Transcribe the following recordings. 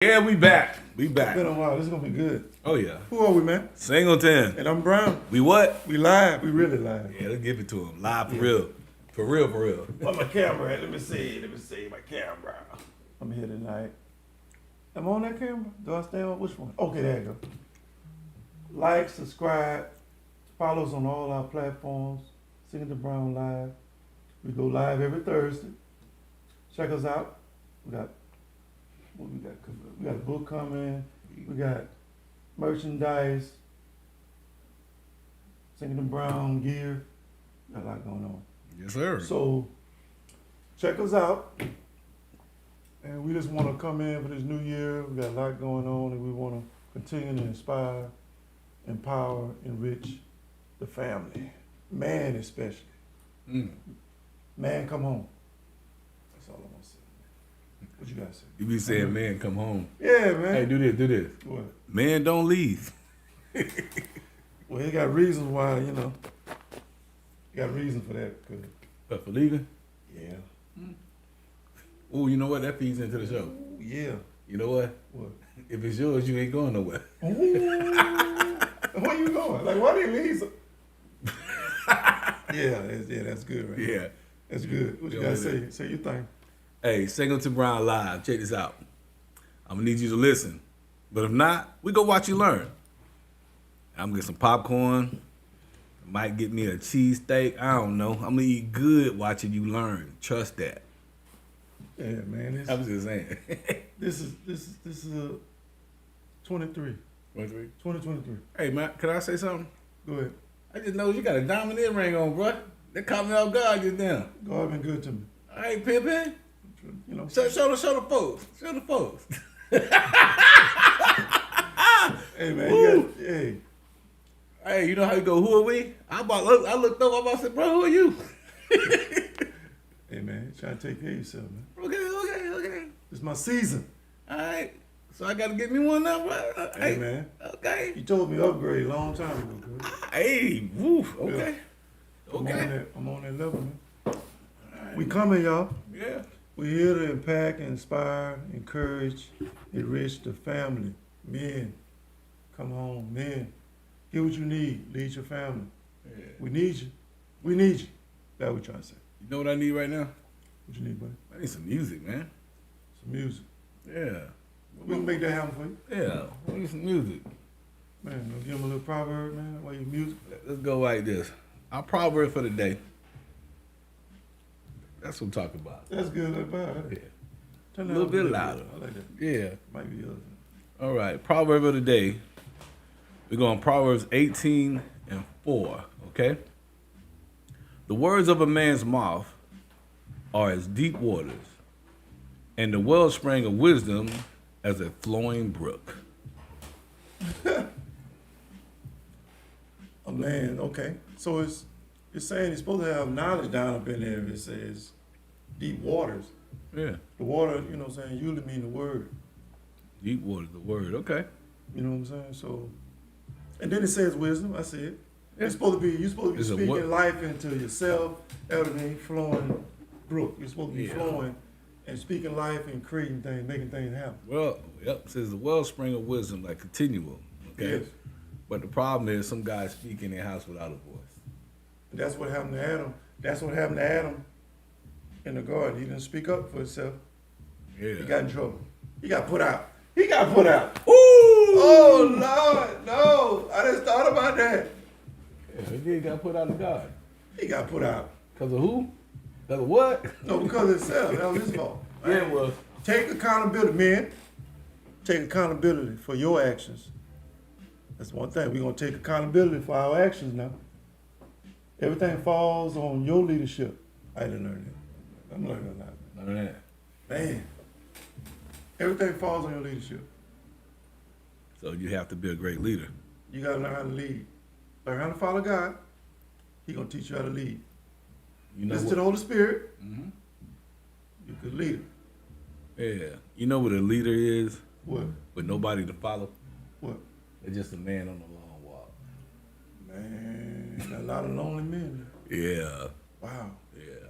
Yeah, we back. We back. It's been a while. This is gonna be good. Oh yeah. Who are we, man? Singleton. And I'm Brown. We what? We live. We really live. Yeah, let's give it to him. Live for real. For real, for real. Where my camera at? Let me see my camera. I'm here tonight. Am I on that camera? Do I stay on? Which one? Okay, there you go. Like, subscribe, follow us on all our platforms. SingletonBrownLive. We go live every Thursday. Check us out. We got what we got? We got a book coming. We got merchandise. Singleton-Brown gear. Got a lot going on. Yes, sir. So check us out. And we just want to come in for this new year. We got a lot going on, and we want to continue to inspire, empower, enrich the family. Man especially. Man, come home. That's all I want to say. What you guys say? You be saying, man, come home. Yeah, man. Hey, do this. What? Man, don't leave. Well, he got reasons why, you know. He got reasons for that. But for leaving? Yeah. Oh, you know what? That feeds into the show. Ooh, yeah. You know what? What? If it's yours, you ain't going nowhere. Ooh. Where you going? Like, why did he leave? Yeah, that's good, right? Yeah. That's good. What you gotta say? Say your thing. Hey, SingletonBrownLive. Check this out. I'm gonna need you to listen. But if not, we go watch you learn. I'm gonna get some popcorn. Might get me a cheesesteak. I don't know. I'm gonna eat good watching you learn. Trust that. Yeah, man. I was just saying. This is a 23. 23? 2023. Hey, man, can I say something? Go ahead. I just know you got a diamond earring on, bro. They caught me off guard just now. God been good to me. All right, Pimpin'. You know. Show the folks. Show the folks. Hey, man. You got, hey. Hey, you know how you go, who are we? I looked up, I said, bro, who are you? Hey, man. Trying to take care of yourself, man. Okay. It's my season. All right. So I got to get me one now, bro. Hey, man. Okay. You told me to upgrade a long time ago, bro. Hey, woof. Okay. Yeah. Okay. I'm on that level, man. Right. We coming, y'all. Yeah. We're here to impact, inspire, encourage, enrich the family. Men, come home. Men, get what you need. Lead your family. Yeah. We need you. We need you. That's what we're trying to say. You know what I need right now? What you need, buddy? I need some music, man. Some music. Yeah. We can make that happen for you. Yeah. I need some music. Man, give him a little proverb, man, while you music. Let's go like this. Our proverb for the day. That's what I'm talking about. That's good. About it. Yeah. Turn A little bit louder. I like that. Yeah. Might be the other. All right. Proverb of the day. We're going Proverbs 18:4. Okay. The words of a man's mouth are as deep waters, and the wellspring of wisdom as a flowing brook. Oh man, okay. So it's saying it's supposed to have knowledge down up in there. It says deep waters. Yeah. The water, you know what I'm saying, usually mean the word. Deep waters, the word. Okay. You know what I'm saying? So, and then it says wisdom. I see it. Yeah. You're supposed to be It's a speaking life into yourself. Everything flowing brook. You're supposed to be Yeah. flowing and speaking life and creating things, making things happen. Well, yep. It says the wellspring of wisdom, like continual. Okay. Yes. But the problem is some guys speak in their house without a voice. And that's what happened to Adam. That's what happened to Adam in the garden. He didn't speak up for himself. Yeah. He got in trouble. He got put out. He got put out. Ooh! Oh, Lord, no. I just thought about that. Yeah, he did got put out of God. He got put out. Because of who? Because of what? No, because of himself. That was his fault. Yeah, it was. Take accountability, man. Take accountability for your actions. That's one thing. We're going to take accountability for our actions now. Everything falls on your leadership. I didn't learn that. I'm learning a lot. Learn that. Man. Everything falls on your leadership. So you have to be a great leader. You got to learn how to lead. Learn how to follow God. He's going to teach you how to lead. You know Listen what? to the Holy Spirit. Mm-hmm. You're a good leader. Yeah. You know what a leader is? What? With nobody to follow? What? It's just a man on a long walk. Man, a lot of lonely men. Yeah. Wow. Yeah.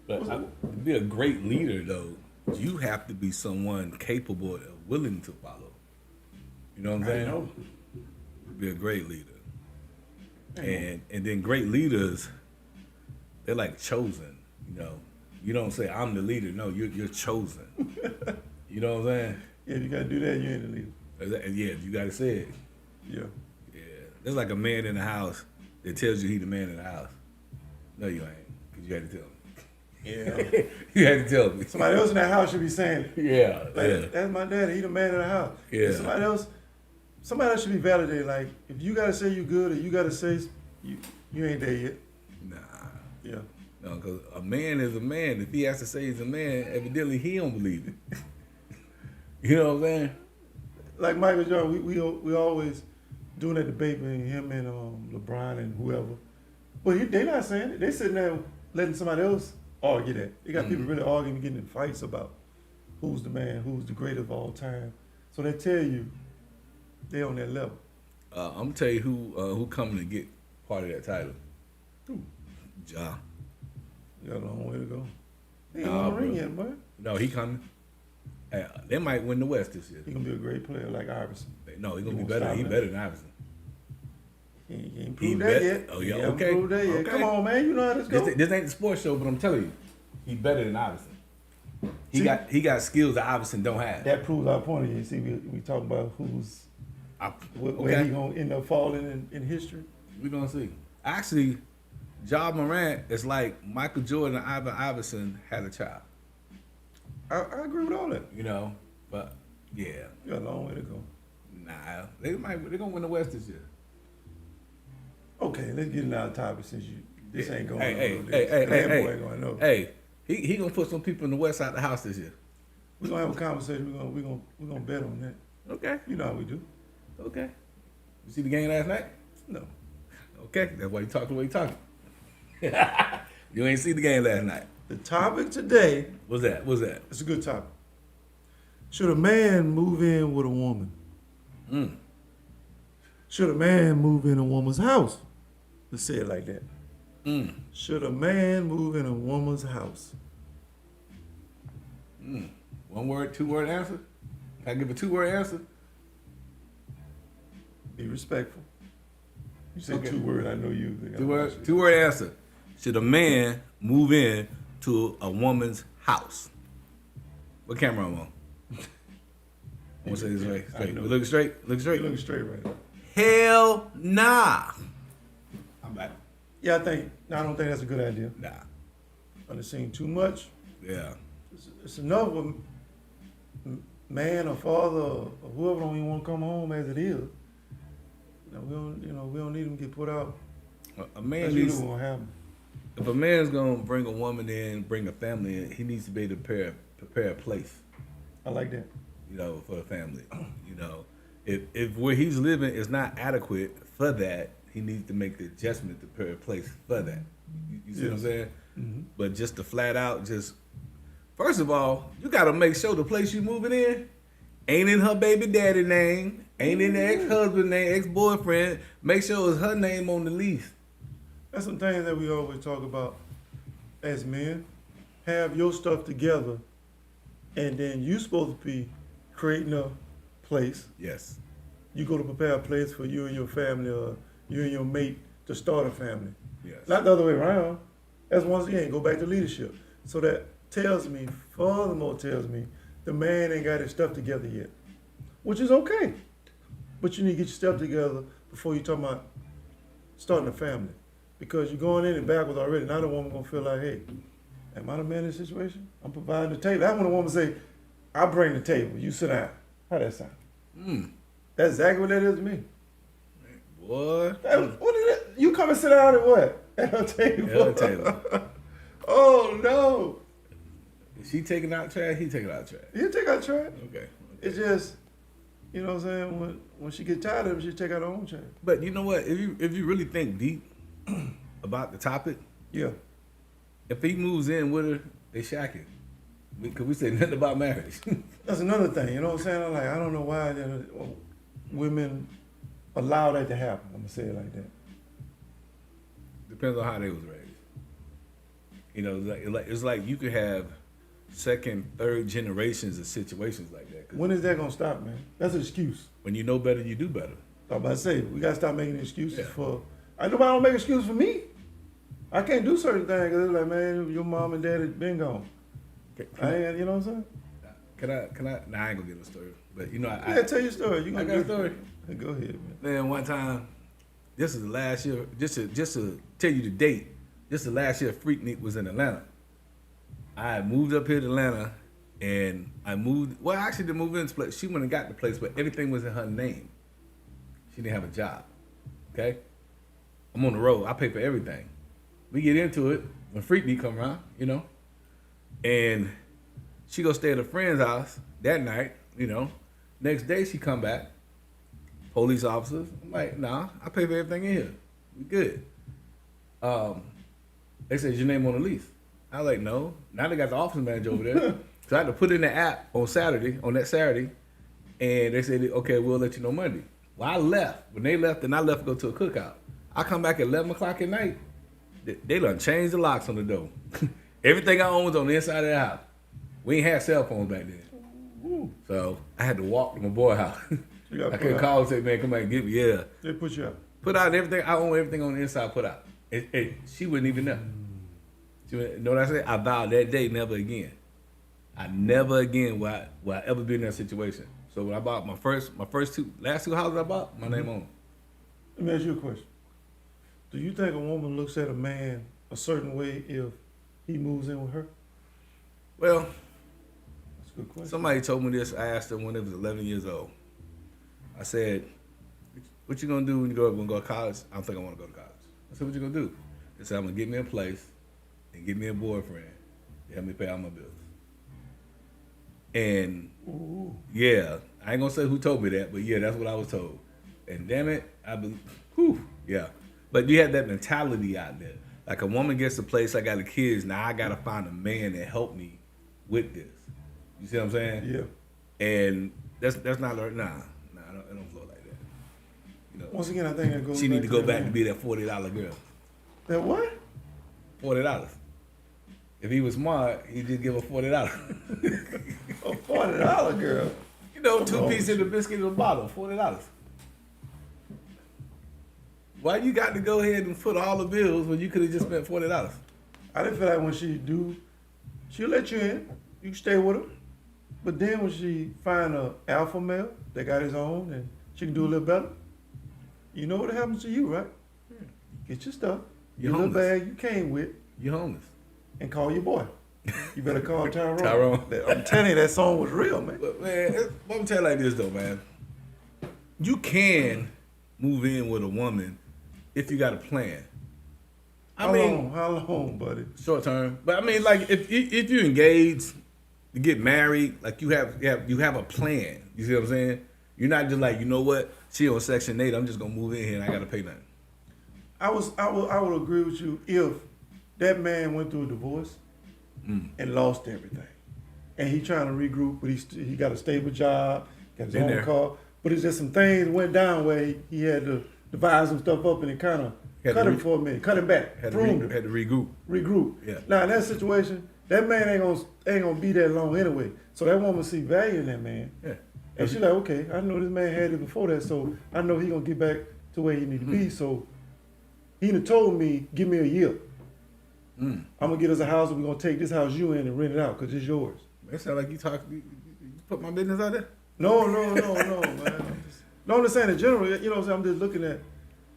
But to be a great leader, though, you have to be someone capable and willing to follow. You know what I'm I saying? know. Be a great leader. I know. And then great leaders, they're like chosen. You know, you don't say I'm the leader. No, you're chosen. You know what I'm saying? Yeah, you gotta do that. You ain't the leader. Yeah, you gotta say it. Yeah. Yeah, there's like a man in the house that tells you he the man in the house. No, you ain't, because you had to tell me. Yeah. You had to tell me. Somebody else in that house should be saying, Yeah, like, yeah. that's my daddy. He the man of the house. Yeah. And somebody else should be validated. Like, if you gotta say you good or you gotta say you ain't there yet. Nah. Yeah. No, because a man is a man. If he has to say he's a man, evidently he don't believe it. You know what I'm saying? Like Michael Jordan, we always doing that debate between him and LeBron and whoever. But they not saying it. They sitting there letting somebody else argue that. They got people really arguing, getting in fights about who's the man, who's the greatest of all time. So they tell you they on that level. I'm gonna tell you who coming to get part of that title. Who? Ja. You got a long way to go. He ain't Nah, on the ring bro. yet, boy. No, he coming. They might win the West this year. He gonna be a great player like Iverson. No, he He gonna be won't better. stop He him. better than Iverson. He ain't He proved that bet- yet. Oh, yeah, He haven't okay. proved that yet. Okay. Come on, man. You know how this goes. This ain't the sports show, but I'm telling you, he better than Iverson. He See- got skills that Iverson don't have. That proves our point again. See, we talk about who's where he gonna end up falling in history. We're gonna see. Actually, Ja Morant is like Michael Jordan and Ivan Iverson had a child. I agree with all that. You know, but yeah, You got a long way to go. nah, they're gonna win the West this year. Okay, let's get into our topic since this ain't going Hey, on. hey, Boy ain't gonna know. Hey, he gonna put some people in the West out the house this year. We're gonna have a conversation. We're gonna bet on that. Okay, You know how we do. okay. You see the game last night? No. Okay, that's why you talk the way you talking. You ain't see the game last night. The topic today, What's that? What's that? it's a good topic. Should a man move in with a woman? Mm. Should a man move in a woman's house? Let's say it like that. Mm. Should a man move in a woman's house? Mm. 1 word, 2 word answer? Can I give a 2 word answer? Be respectful. You say Okay. 2 words, I know you. 2 word answer. Should a man move in to a woman's house? What camera I'm on? I want to say this way. I Straight. know. Look straight. Look You straight. looking straight right now. Hell nah. I'm back. Yeah, I don't think that's a good idea. Nah. I've seen too much. Yeah. It's enough of man or father or whoever don't even want to come home as it is. We don't need them to get put out. A man That's needs. usually what happen. If a man's gonna bring a woman in, bring a family in, he needs to be able to prepare a place. I like that. You know, for the family. You know, if where he's living is not adequate for that, he needs to make the adjustment to prepare a place for that. You see what I'm Yes. saying? Mm-hmm. But just to flat out, first of all, you got to make sure the place you moving in ain't in her baby daddy name, ain't in the ex-husband name, ex-boyfriend. Make sure it's her name on the lease. That's some things that we always talk about as men. Have your stuff together, and then you supposed to be creating a place. Yes. You go to prepare a place for you and your family, or you and your mate to start a family. Yes. Not the other way around. That's once again, go back to leadership. So that furthermore tells me, the man ain't got his stuff together yet. Which is okay. But you need to get your stuff together before you talk about starting a family. Because you're going in and backwards already. Now the woman gonna feel like, hey, am I the man in this situation? I'm providing the table. That's when the woman say, I bring the table, you sit down. How that sound? That's exactly what that is to me. Boy. What is that? You come and sit down at what? At her table. At her table. Oh no. Is she taking out trash? He taking out trash. You take out trash. Okay. It's just, you know what I'm saying? When she get tired of it, she take out her own trash. But you know what? If you really think deep about the topic, Yeah. if he moves in with her, they shacking. Because we say nothing about marriage. That's another thing. You know what I'm saying? I'm like, I don't know why women allow that to happen. I'm gonna say it like that. Depends on how they was raised. You know, it's like you could have second, third generations of situations like that. 'Cause When is that gonna stop, man? That's an excuse. when you know better, you do better. I'm about to say, we gotta stop making excuses Yeah. for. Nobody don't make excuses for me. I can't do certain things because it's like, man, your mom and dad has been gone. I ain't, you know what I'm saying? Can I? Nah, I ain't gonna get a story. But you know, Yeah, tell your story. You I gonna got a story. Go ahead, man. Man, one time, this is the last year. Just to tell you the date. This is the last year Freaknik was in Atlanta. I moved up here to Atlanta, and I moved. Well, I actually didn't move into the place. She went and got the place, but everything was in her name. She didn't have a job. Okay, I'm on the road. I pay for everything. We get into it when Freaknik come around, you know, and she go stay at a friend's house that night. You know, next day she come back. Police officers. I'm like, nah, I pay for everything in here. We good. They said, your name on the lease. I was like, no. Now they got the office manager over there. So I had to put in the app on that Saturday, and they said, okay, we'll let you know Monday. Well, I left. When they left, then I left to go to a cookout. I come back at 11 o'clock at night. They done changed the locks on the door. Everything I owned was on the inside of the house. We ain't had cell phones back then. So I had to walk to my boy's house. I couldn't call and say, man, come back and get me. Yeah. They put you out. Put out everything. I own everything on the inside, put out. She wouldn't even know. You know what I said? I vowed that day, never again. I never again will I ever be in that situation. So when I bought my last two houses I bought, my name on them. Let me ask you a question. Do you think a woman looks at a man a certain way if he moves in with her? Well, That's a good question. somebody told me this. I asked them when they was 11 years old. I said, what you gonna do when you go to college? I don't think I want to go to college. I said, what you gonna do? They said, I'm gonna get me a place and get me a boyfriend to help me pay all my bills. And yeah, I ain't gonna say who told me that, but yeah, that's what I was told. And damn it, I believe, yeah. But you have that mentality out there. Like a woman gets a place, I got the kids, now I gotta find a man that help me with this. You see what I'm saying? Yeah. And that's not, it don't flow like that. You know, Once again, I think that goes. she need to go back to to be that $40 girl. that what? $40. If he was smart, he'd just give her $40. A $40 girl. You know, 2 pieces of the biscuit in a bottle, $40. Why you got to go ahead and foot all the bills when you could have just spent $40? I didn't feel like when she'll let you in. You can stay with her. But then when she find a alpha male that got his own and she can do a little better, you know what happens to you, right? Get your stuff, You're your little homeless. bag you came with, You're homeless. and call your boy. You better call Tyrone. Tyrone. I'm telling you, that song was real, man. But man, let me tell you like this though, man. You can move in with a woman if you got a plan. How long, buddy? Short term. But I mean, like if you engage, you get married, like you have a plan. You see what I'm saying? You're not just like, you know what? She on Section 8. I'm just gonna move in here and I gotta pay nothing. I would agree with you if that man went through a divorce and lost everything, and he trying to regroup, but he got a stable job, got his own car, but it's just some things went down where he had to divide some stuff up, and it kind of cut him for a minute, cut him back, pruned him. Had to regroup. Yeah. Now in that situation, that man ain't gonna be that long anyway. So that woman see value in that man. Yeah. And she like, okay, I know this man had it before that, so I know he gonna get back to where he need to be. So he done told me, give me a year. I'm gonna get us a house, and we're gonna take this house you in and rent it out because it's yours. That sound like you put my business out there? No, man. No, I'm just saying in general, you know what I'm saying? I'm just looking at,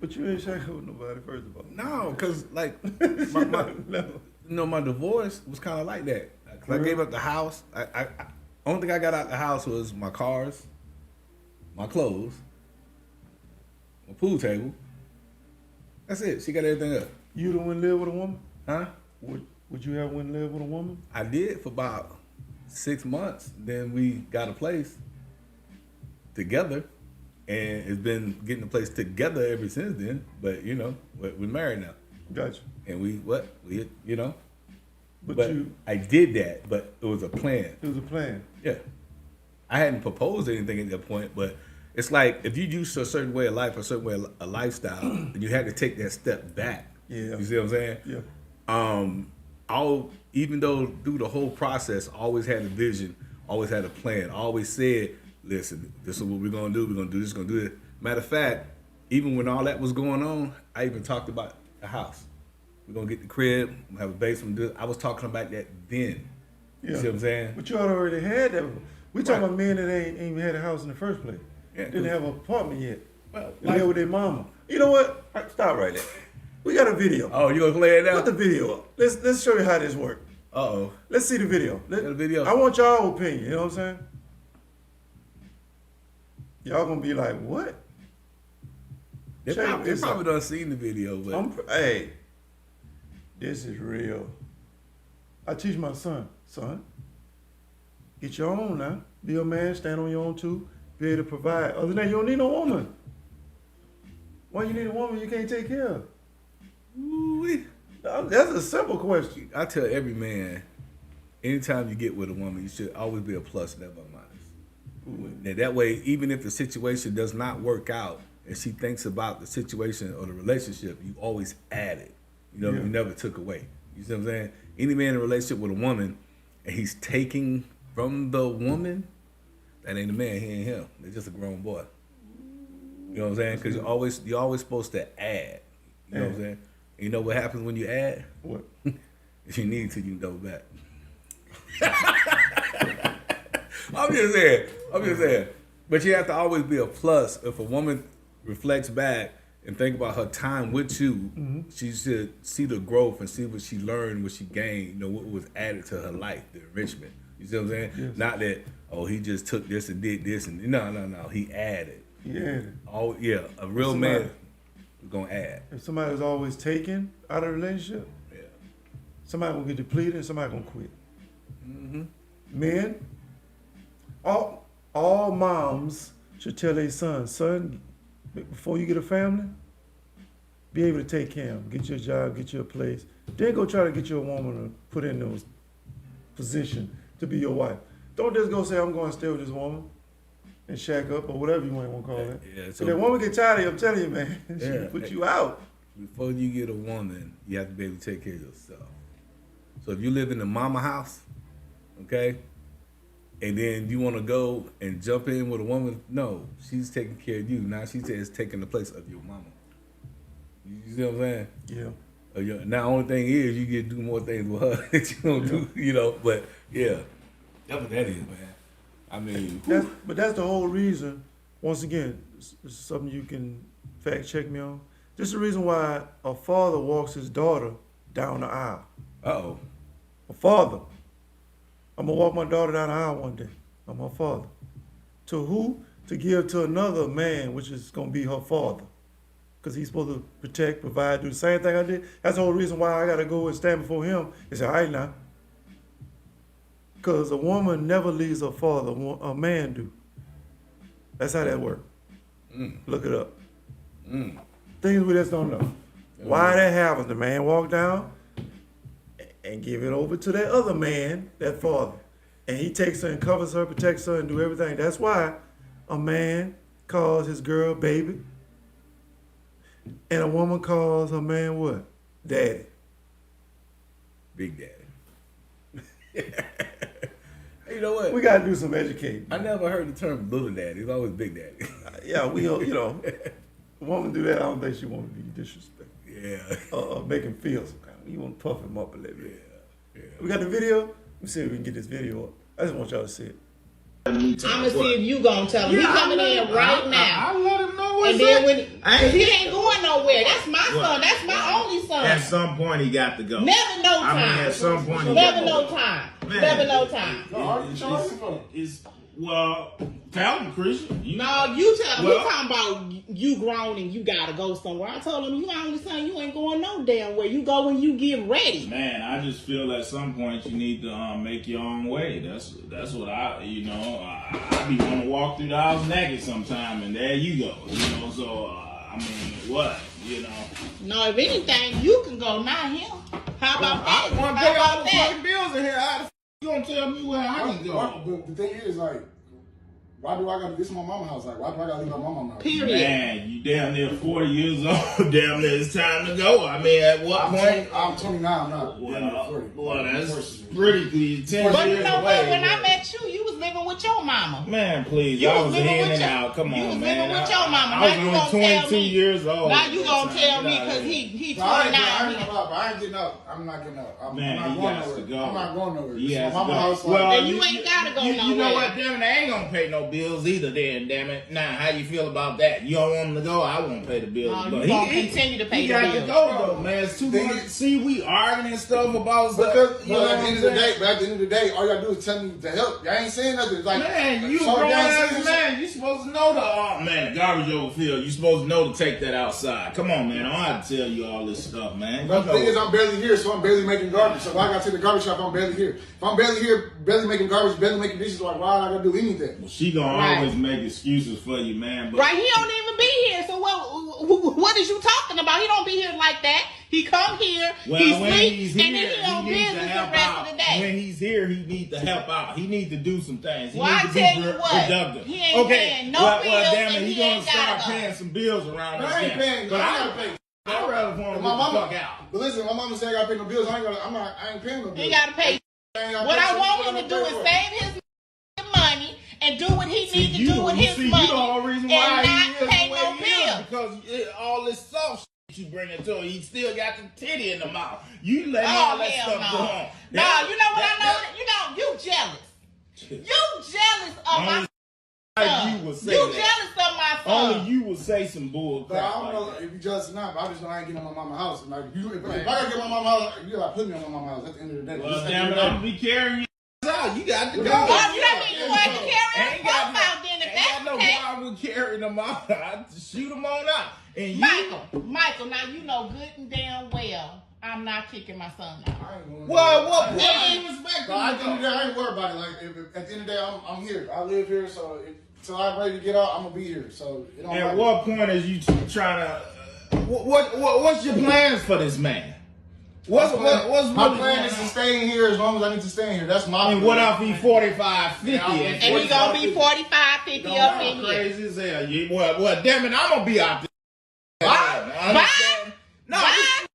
but you ain't sharing with nobody, first of all. No, because like my divorce was kind of like that. Cause I gave up the house. I only thing I got out the house was my cars, my clothes, my pool table. That's it. She got everything up. You the one live with a woman? Huh? Would you have one live with a woman? I did for about 6 months. Then we got a place together, and it's been getting a place together ever since then. But you know, we're married now. Gotcha. And we you know. But I did that, but it was a plan. It was a plan. Yeah. I hadn't proposed anything at that point, but it's like if you used to a certain way of life, a certain way of lifestyle, and you had to take that step back. Yeah. You see what I'm saying? Yeah. even though through the whole process, always had a vision, always had a plan, always said, listen, this is what we're gonna do. We're gonna do this. Gonna do it. Matter of fact, even when all that was going on, I even talked about the house. We're gonna get the crib, we'll have a basement. I was talking about that then. You see what I'm saying? But you already had that. We talking about men that ain't even had a house in the first place. Yeah, Didn't have an apartment yet. Well, They live with their mama. You know what? Stop right there. We got a video. Oh, you gonna play it now? Put the video up. Let's show you how this works. Uh-oh. Let's see the video. Got a video? I want y'all opinion. You know what I'm saying? Y'all gonna be like, what? They probably done seen the video, but hey, this is real. I teach my son, get your own now. Be a man, stand on your own too. Be able to provide. Other than that, you don't need no woman. Why you need a woman you can't take care of? Ooh-wee. That's a simple question. I tell every man, anytime you get with a woman, you should always be a plus, never a minus. Now, that way, even if the situation does not work out and she thinks about the situation or the relationship, you always add it. You know, you never took away. You see what I'm saying? Any man in a relationship with a woman and he's taking from the woman, that ain't a man, he ain't him. They're just a grown boy. You know what I'm saying? Because you're always supposed to add. You know what I'm saying? And you know what happens when you add? What? If you need to, you can double back. I'm just saying. But you have to always be a plus. If a woman reflects back and think about her time with you, she should see the growth and see what she learned, what she gained, you know, what was added to her life, the enrichment. You see what I'm saying? Yes. Not that, oh, he just took this and did this. And no. He added. Yeah. A real man is going to add. If somebody's always taken out of a relationship, somebody going to get depleted and somebody going to quit. Mm-hmm. Men, all moms should tell their son, before you get a family, be able to take care of them, get you a job, get you a place. Then go try to get you a woman to put in those position to be your wife. Don't just go say, I'm going to stay with this woman and shack up or whatever you might want to call it. Yeah, so that woman get tired of you, I'm telling you, man, she put you out. Before you get a woman, you have to be able to take care of yourself. So if you live in the mama house, okay, and then you want to go and jump in with a woman, no, she's taking care of you. Now she's taking the place of your mama. You see what I'm saying? Yeah. Now, only thing is you get to do more things with her that you don't do, you know. But yeah, that's what that is, man. I mean, that's the whole reason. Once again, this is something you can fact check me on. This is the reason why a father walks his daughter down the aisle. Uh-oh. A father. I'm gonna walk my daughter down the aisle one day. I'm her father. To who? To give to another man, which is gonna be her father. Because he's supposed to protect, provide, do the same thing I did. That's the whole reason why I gotta go and stand before him and say, all right now. Because a woman never leaves her father, a man do. That's how that works. Look it up. Things we just don't know. Why that happens, the man walk down and give it over to that other man, that father. And he takes her and covers her, protects her, and do everything. That's why a man calls his girl baby. And a woman calls her man what? Daddy. Big daddy. You know what? We got to do some educating. I never heard the term little daddy. It's always big daddy. Yeah, a woman do that, I don't think she want to be disrespectful. Yeah. Make him feel some kind of, you want to puff him up a little bit. Yeah. We got the video? Let me see if we can get this video up. I just want y'all to see it. I'm gonna see if you gonna tell him. He's coming in right now. I let him know what's And then up. cause he ain't going nowhere. That's my son. That's my only son. At some point, he got to go. Never no time. I mean, at some point, he Never got to no go. time. Man. Never no time. Well, tell him, Christian. No, you tell him. We talking about you grown and you gotta go somewhere. I told him you only son. You ain't going no damn where. You go when you get ready. Man, I just feel at some point you need to make your own way. That's what I be want to walk through the house naked sometime, and there you go. So I mean, what? No, if anything, you can go, not him. How about that? I want to pay all the fucking bills in here. How the f you gonna tell me where I can go? But the thing is, like, Why do I got to, this is my mama house, like, why do I got to leave my mama house? Period. Man, you damn near 40 years old. Damn near it's time to go. I mean, at what point? I'm 29, I'm not damn near 40. Well, that's pretty 10 But you years know away. what? When I met you was living with your mama. Man, please. You I was was living in with and your- out. Come you on, was man. living with your mama. I Now you was gonna only tell 22 me- years old. Now you gonna tell me Get out of because here. he No, I ain't 29. gonna lie, but I ain't getting up. I'm not getting up. I'm Man, not he going got nowhere. to go. I'm not going nowhere. He This is has my to mama go. house. Well, And you ain't gotta go You know nowhere. what? Damn it, I ain't gonna pay no bills either. Then, damn it. Now, how you feel about that? You don't want him to go? I won't pay the bills. No, but you gonna continue to pay he the got bills. to go though, man. It's too Thing much. is- See, we arguing and stuff about stuff. Because, You know but what at the I'm end of the saying? day, all you gotta do is tell me to help. Y'all ain't saying nothing. It's like, Man, you a so grown y'all ass saying man. You supposed to know the garbage overfill. You supposed to know to take that outside. Come on, man. I don't have to tell you all this stuff, man. But the thing is, I'm barely here, so I'm barely making garbage. So why I gotta take the garbage shop? I'm barely here. If I'm barely here, barely making garbage, barely making dishes, like why I gotta do anything? Well, she gonna Right. always make excuses for you, man. But Right, he don't even be here. So what is you talking about? He don't be here like that. He come here, well, he when sleep, he's and here, then he on he needs to business help the rest out. of the day. When he's here, he needs to help out. He needs to do some things. He Well, needs I to tell be you what, productive. he ain't paying no bills damn it, and he he gonna ain't start gotta go. paying some bills around But us. I ain't paying. But I I gotta pay. I'd rather for him to My get the mama, fuck out. but listen, my mama said I gotta pay no bills. I ain't paying no bills. He gotta pay. What I want him to do is save his money and do what he needs to do with his money You the whole reason and why not he is pay the way no he is, bills. because all this soft shit you bring it to him, he still got the titty in the mouth. You let Oh, all that hell stuff no. go on. No, you know what I know? You jealous. You jealous of my son. You would say You that. jealous of my son. Only you would say some bull But crap. I don't know like that. if you jealous or not, but I just know I ain't getting on my mama's house. Like, if I gotta get my mama's house, you gotta put me on my mama's house at the end of the day. Well, Just at the damn end it, of the I'm day. be carrying you out. You got to go. Oh, you don't mean you want to carry Ain't him got both out then if ain't that's got no the case. problem with carrying them out. I just shoot them on out. And you, Michael, now you know good and damn well I'm not kicking my son out. I ain't going well, what nowhere. point you respect But at the end of the them? day, I ain't worried about it. Like, at the end of the day, I'm here. I live here, so until I'm ready to get out, I'm gonna be here. So it don't At matter. what point is you trying to? What's your plans for this man? What's my really plan going is to on? stay in here as long as I need to stay in here. That's my And plan. what if he 45, 50? Yeah, And he gonna be 45, 50 Don't up matter, in here. crazy as hell. Well, damn it, I'm gonna be out there. Bye. Understand? No, Bye. he's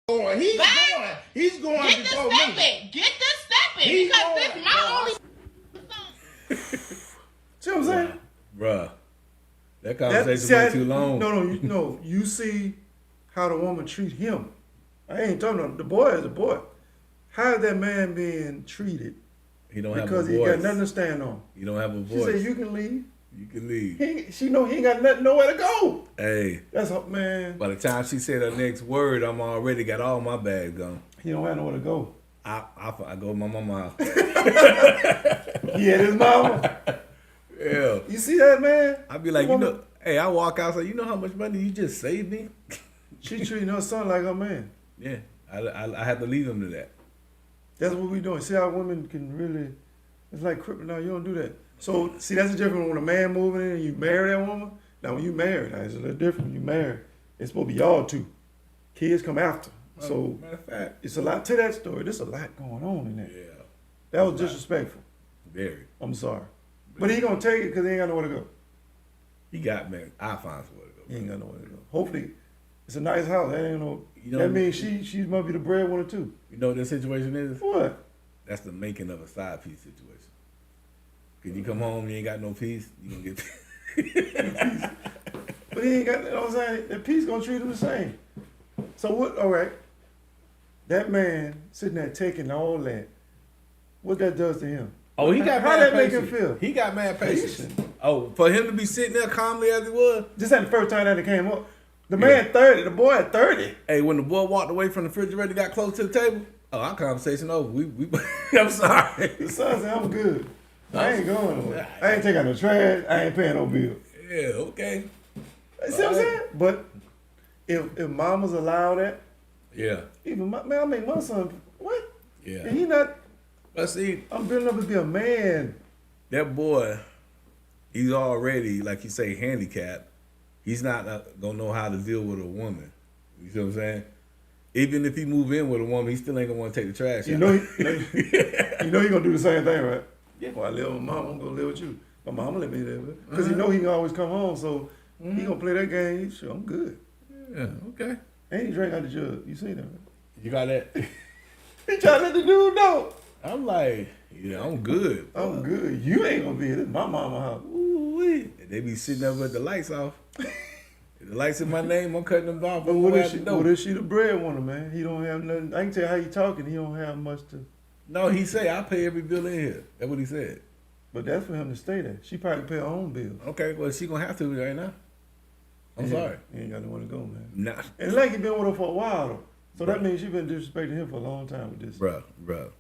going. He's Bye. going. He's going Get the before me. stepping. Get the stepping. He's Because going. this my only See what I'm saying? Bruh. That That- conversation see, went too long. No, you see how the woman treat him. I ain't talking about the boy is a boy. How is that man being treated? He don't have a Because voice. he got nothing to stand on. You don't have a She voice. said you can leave. You can leave. She know he ain't got nothing, nowhere to go. Hey, That's all, man. by the time she said her next word, I'm already got all my bags gone. He don't have nowhere to go. I go to my mama's house. He had his mama. Yeah. You see that, man? I be like, The you woman- know, hey, I walk out and say, you know how much money you just saved me? She treating her son like her man. Yeah. I had to leave him to that. That's what we doing. See how women can really, it's like kryptonite. You don't do that. So, see, that's the difference when a man moving in and you marry that woman. Now, when you marry, now it's a little different. When you marry, it's supposed to be y'all two. Kids come after. So, Matter of fact. it's a lot to that story. There's a lot going on in there. Yeah. That was disrespectful. Very. I'm sorry. But he gonna take it because he ain't got nowhere to go. He got man. I find somewhere to He go. ain't got nowhere to go. Hopefully, it's a nice house. That ain't no. You know- that means she must be the breadwinner too. You know what this situation is? What? That's the making of a side piece situation. Cause you come home, you ain't got no peace, you gonna get But he ain't got. You know what I'm saying? The piece gonna treat him the same. So what? All right. That man sitting there taking all that. What that does to him? Oh, he got How mad that make him patience. feel? He got mad patience. Patient. Oh, for him to be sitting there calmly as he was. This ain't the first time that it came up. The man 30. The boy at 30. Hey, when the boy walked away from the refrigerator, got close to the table. Oh, our conversation over. We I'm sorry. The son said, "I'm good. I ain't going nowhere. I ain't taking out no trash. I ain't paying no bill." Yeah, okay. See what I'm saying? But if mamas allow that, Yeah, even my son, what? yeah. And he not. But see, I'm building up to be a man. that boy, he's already, like you say, handicapped. He's not gonna know how to deal with a woman. You see what I'm saying? Even if he move in with a woman, he still ain't gonna want to take the trash You out. know, you know he gonna do the same thing, right? Yeah. Well, I live with mama. I'm gonna live with you. My mama let me do that. Because he know he can always come home, so he gonna play that game. Sure, I'm good. Yeah, okay. And he drank out the jug. You seen that, man? You got that? He trying to let the dude know. I'm like, yeah, I'm good. I'm good. You ain't gonna be here. This my mama house. Ooh-wee. They be sitting there with the lights off. The lights in my name, I'm cutting them off. But what if she the breadwinner, man? He don't have nothing. I can tell how you talking. He don't have much to. No, he say I pay every bill in here. That's what he said. But that's for him to stay there. She probably pay her own bills. Okay, well she gonna have to right now. I'm sorry. He ain't got nowhere to go, man. Nah. And like he been with her for a while though. So that means she been disrespecting him for a long time with this. Bruh.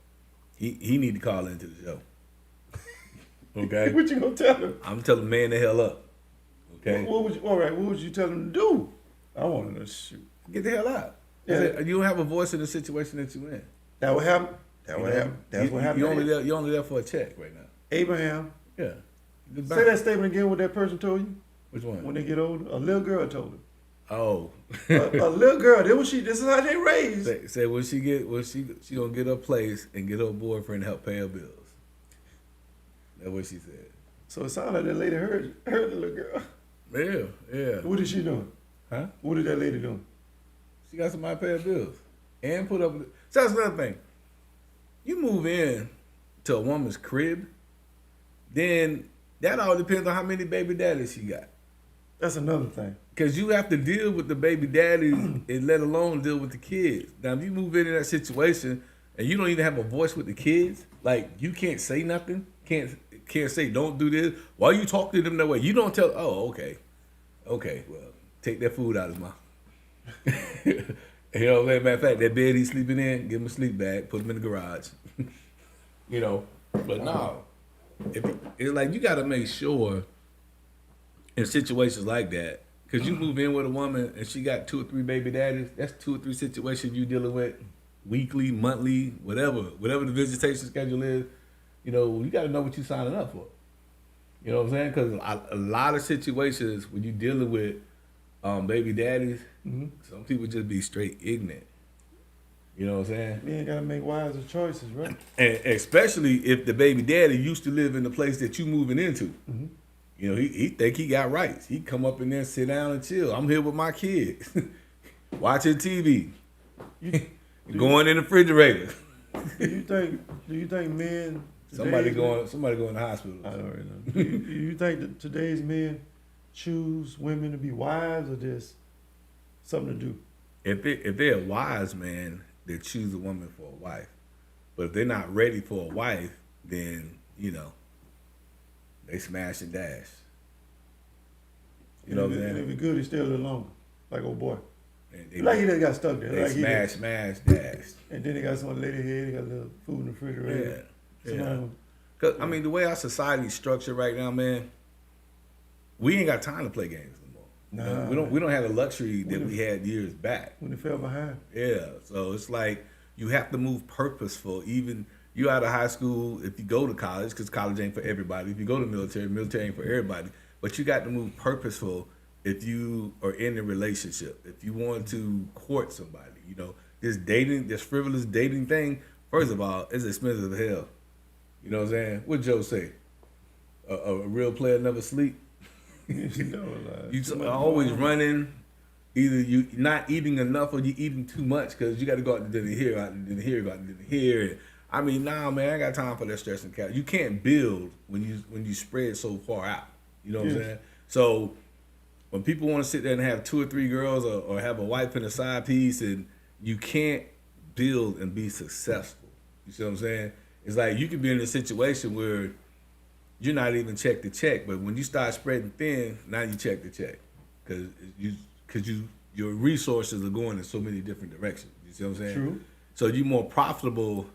He need to call into the show. Okay? What you gonna tell him? I'm telling man the hell up. Okay? What would you tell him to do? I want to know, shoot. Get the hell out. Yeah. You don't have a voice in the situation that you in. That would happen. That would happen. That's what happened. You're only there for a check right now. Abraham. Yeah. Say that statement again what that person told you. Which one? When they get older. A little girl told her. Oh. a little girl. This is how they raised. Say when she gonna get her place and get her boyfriend to help pay her bills. That's what she said. So it sounded like that lady heard the little girl. Yeah. What is she doing? Huh? What is that lady doing? She got somebody to pay her bills and put up with it. So that's another thing. You move in to a woman's crib, then that all depends on how many baby daddies she got. That's another thing. Because you have to deal with the baby daddies and let alone deal with the kids. Now, if you move into that situation and you don't even have a voice with the kids, like you can't say nothing, can't say don't do this. Why you talk to them that way? You don't tell. Oh, okay, well, take that food out of his mouth. You know, matter of fact, that bed he's sleeping in, give him a sleep bag, put him in the garage. You know, but no, it's like you got to make sure in situations like that, because you move in with a woman and she got 2 or 3 baby daddies. That's 2 or 3 situations you dealing with weekly, monthly, whatever the visitation schedule is. You know, you got to know what you're signing up for. You know what I'm saying? Because a lot of situations when you're dealing with baby daddies, some people just be straight ignorant. You know what I'm saying? You ain't got to make wiser choices, right? And especially if the baby daddy used to live in the place that you moving into. Mm-hmm. You know, he think he got rights. He come up in there, sit down and chill. I'm here with my kids, watching TV, going in the refrigerator. Do you think men? Somebody going to the hospital. I don't really know. Do you think that today's men choose women to be wives or just something to do? If they're a wise man, they choose a woman for a wife. But if they're not ready for a wife, then you know they smash and dash. You know what I'm saying? And if it's good, he stay a little longer, like old boy. They like he just got stuck there. They like smash, dash. And then he got some lady here. He got a little food in the refrigerator. Yeah. Cause I mean, the way our society's structured right now, man, we ain't got time to play games no more. Nah, we don't have the luxury that we had years back. When they fell behind. Yeah. So it's like you have to move purposeful. Even you out of high school, if you go to college, because college ain't for everybody. If you go to military ain't for everybody. But you got to move purposeful if you are in a relationship. If you want to court somebody, you know, this frivolous dating thing. First of all, it's expensive as hell. You know what I'm saying? What Joe say? A real player never sleep. You always running. Either you not eating enough or you eating too much because you got to go out to dinner here, out to dinner here, go out to dinner here. I mean, nah, man, I ain't got time for that stress and count. You can't build when you spread so far out. You know what I'm saying? So when people want to sit there and have 2 or 3 girls or have a wife and a side piece, and you can't build and be successful. You see what I'm saying? It's like you can be in a situation where you're not even check to check, but when you start spreading thin, now you check to check because your resources are going in so many different directions. You see what I'm saying? True. So you're more profitable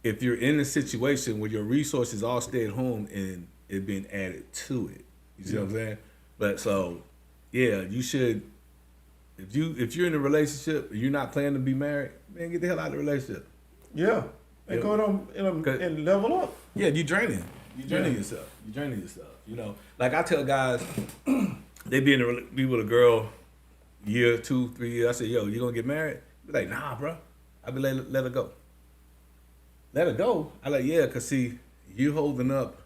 if you're in a situation where your resources all stay at home and it being added to it. You see what I'm saying? But so, yeah, you should. If you're in a relationship and you're not planning to be married, man, get the hell out of the relationship. Yeah. And go on and level up. Yeah, you're draining. You're draining yourself. You're draining yourself. You know, like I tell guys, they be with a girl, year, 2, 3 years. I say, yo, you gonna get married? Be like, nah, bro. I be like, let her go. Let her go. I like, yeah, cause see, you holding up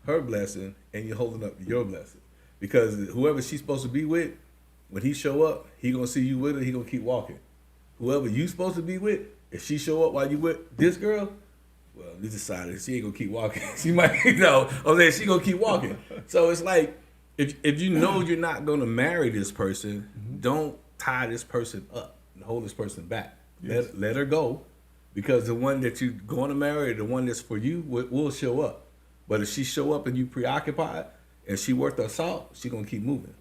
her blessing and you're holding up your blessing. Because whoever she's supposed to be with, when he show up, he gonna see you with her, he gonna keep walking. Whoever you supposed to be with, if she show up while you with this girl, well, you decided she ain't gonna keep walking. She might, I'm saying she gonna keep walking. So it's like, if you know you're not gonna marry this person, don't tie this person up and hold this person back. Yes. Let her go, because the one that you're going to marry, the one that's for you, will show up. But if she show up and you preoccupied and she worth her salt, she gonna keep moving.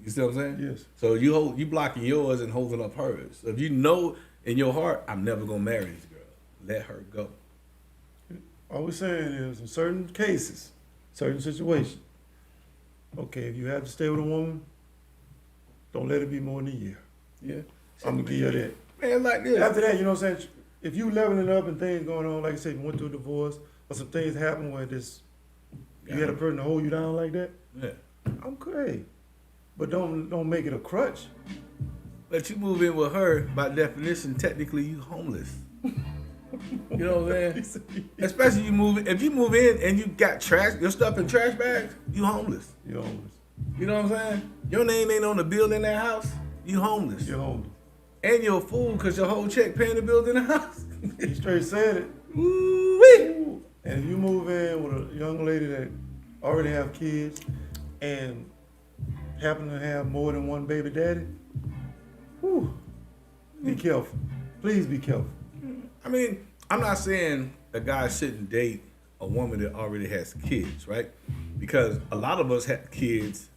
You see what I'm saying? Yes. So you blocking yours and holding up hers. So if you know in your heart, I'm never gonna marry this girl, let her go. All we're saying is, in certain cases, certain situations, okay, if you have to stay with a woman, don't let it be more than a year. Yeah. I'm gonna give you that. Man, like this. After that, you know what I'm saying? If you leveling up and things going on, like I said, you went through a divorce, or some things happen where you had a person to hold you down like that, Yeah. I'm great. But don't make it a crutch. But you move in with her, by definition, technically you homeless. You know what I'm saying? Especially if you move in and you got trash, your stuff in trash bags, you homeless. You're homeless. You know what I'm saying? Your name ain't on the bill in that house, you homeless. You're homeless. And you're a fool because your whole check paying the bills in the house. He straight said it. Ooh-wee. And if you move in with a young lady that already have kids and happen to have more than one baby daddy, whew, be careful. Please be careful. I mean, I'm not saying a guy shouldn't date a woman that already has kids, right? Because a lot of us have kids